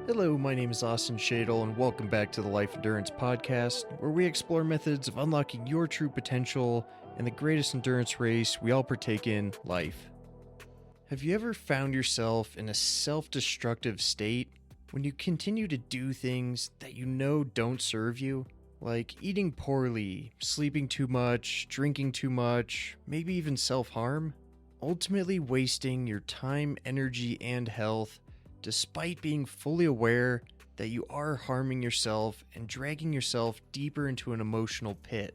Hello, my name is Austin Shadle, and welcome back to the Life Endurance Podcast, where we explore methods of unlocking your true potential in the greatest endurance race we all partake in, life. Have you ever found yourself in a self-destructive state when you continue to do things that you know don't serve you? Like eating poorly, sleeping too much, drinking too much, maybe even self-harm? Ultimately wasting your time, energy, and health despite being fully aware that you are harming yourself and dragging yourself deeper into an emotional pit.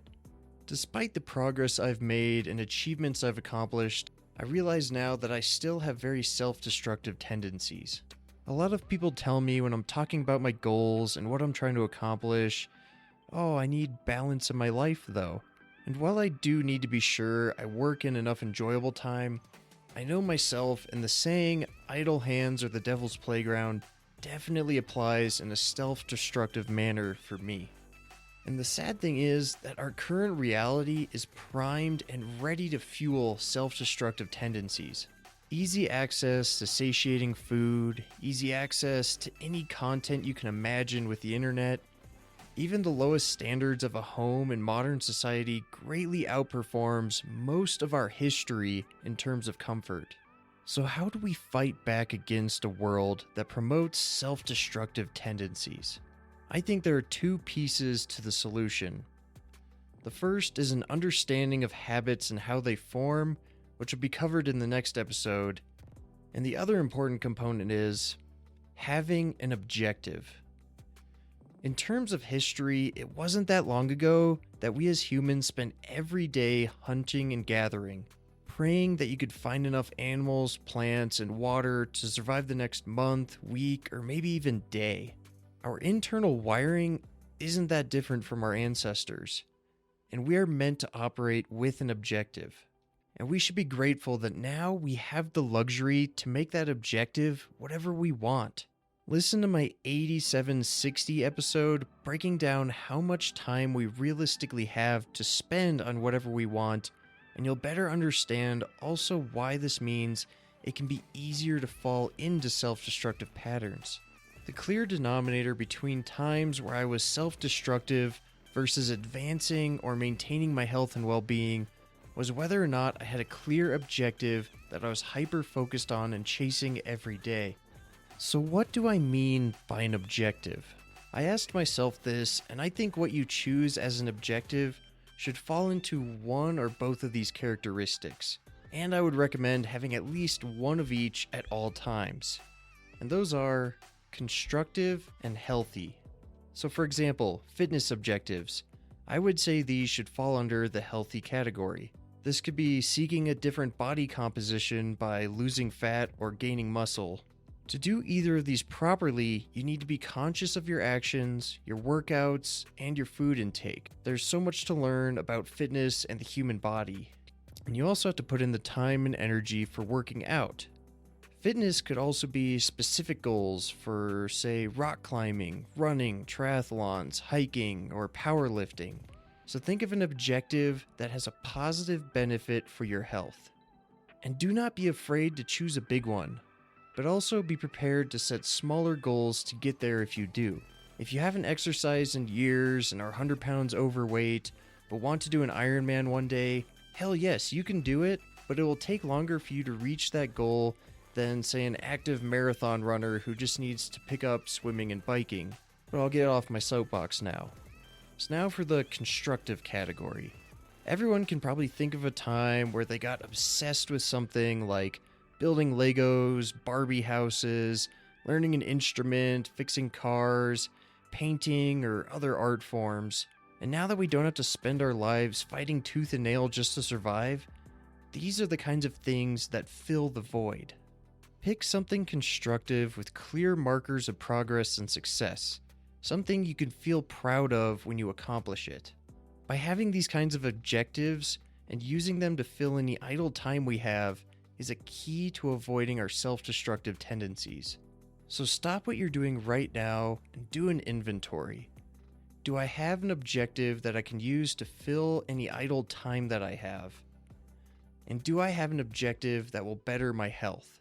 Despite the progress I've made and achievements I've accomplished, I realize now that I still have very self-destructive tendencies. A lot of people tell me when I'm talking about my goals and what I'm trying to accomplish, "Oh, I need balance in my life though." And while I do need to be sure I work in enough enjoyable time, I know myself, and the saying, idle hands are the devil's playground, definitely applies in a self-destructive manner for me. And the sad thing is that our current reality is primed and ready to fuel self-destructive tendencies. Easy access to satiating food, easy access to any content you can imagine with the internet. Even the lowest standards of a home in modern society greatly outperforms most of our history in terms of comfort. So how do we fight back against a world that promotes self-destructive tendencies? I think there are two pieces to the solution. The first is an understanding of habits and how they form, which will be covered in the next episode. And the other important component is having an objective. In terms of history, it wasn't that long ago that we as humans spent every day hunting and gathering, praying that you could find enough animals, plants, and water to survive the next month, week, or maybe even day. Our internal wiring isn't that different from our ancestors, and we are meant to operate with an objective. And we should be grateful that now we have the luxury to make that objective whatever we want. Listen to my 8760 episode breaking down how much time we realistically have to spend on whatever we want, and you'll better understand also why this means it can be easier to fall into self-destructive patterns. The clear denominator between times where I was self-destructive versus advancing or maintaining my health and well-being was whether or not I had a clear objective that I was hyper-focused on and chasing every day. So what do I mean by an objective? I asked myself this, and I think what you choose as an objective should fall into one or both of these characteristics. And I would recommend having at least one of each at all times. And those are constructive and healthy. So for example, fitness objectives. I would say these should fall under the healthy category. This could be seeking a different body composition by losing fat or gaining muscle. To do either of these properly, you need to be conscious of your actions, your workouts, and your food intake. There's so much to learn about fitness and the human body. And you also have to put in the time and energy for working out. Fitness could also be specific goals for, say, rock climbing, running, triathlons, hiking, or powerlifting. So think of an objective that has a positive benefit for your health. And do not be afraid to choose a big one, but also be prepared to set smaller goals to get there if you do. If you haven't exercised in years and are 100 pounds overweight, but want to do an Ironman one day, hell yes, you can do it, but it will take longer for you to reach that goal than, say, an active marathon runner who just needs to pick up swimming and biking. But I'll get off my soapbox now. So now for the constructive category. Everyone can probably think of a time where they got obsessed with something like building Legos, Barbie houses, learning an instrument, fixing cars, painting, or other art forms. And now that we don't have to spend our lives fighting tooth and nail just to survive, these are the kinds of things that fill the void. Pick something constructive with clear markers of progress and success, something you can feel proud of when you accomplish it. By having these kinds of objectives and using them to fill any idle time we have is a key to avoiding our self-destructive tendencies. So stop what you're doing right now and do an inventory. Do I have an objective that I can use to fill any idle time that I have? And do I have an objective that will better my health?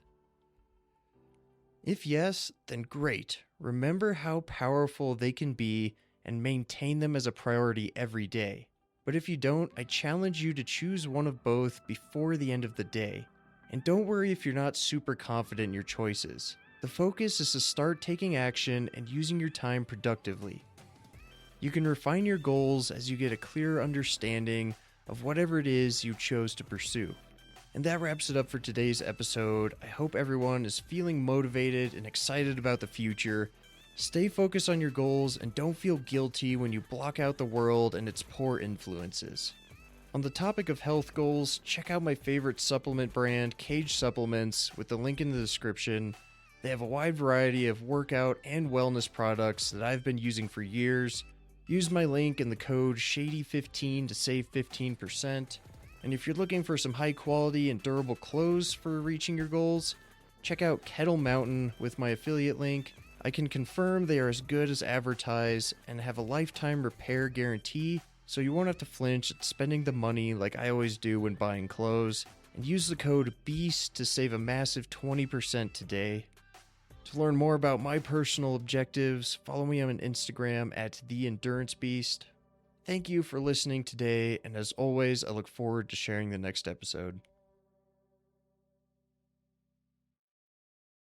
If yes, then great. remember how powerful they can be and maintain them as a priority every day. But if you don't, I challenge you to choose one of both before the end of the day. And don't worry if you're not super confident in your choices. The focus is to start taking action and using your time productively. You can refine your goals as you get a clearer understanding of whatever it is you chose to pursue. And that wraps it up for today's episode. I hope everyone is feeling motivated and excited about the future. Stay focused on your goals and don't feel guilty when you block out the world and its poor influences. On the topic of health goals, check out my favorite supplement brand, Cage Supplements, with the link in the description. They have a wide variety of workout and wellness products that I've been using for years. Use my link and the code SHADY15 to save 15%. And if you're looking for some high quality and durable clothes for reaching your goals, check out Kettle Mountain with my affiliate link. I can confirm they are as good as advertised and have a lifetime repair guarantee, so you won't have to flinch at spending the money like I always do when buying clothes. And use the code BEAST to save a massive 20% today. To learn more about my personal objectives, follow me on Instagram at endurancebeast. Thank you for listening today, and as always, I look forward to sharing the next episode.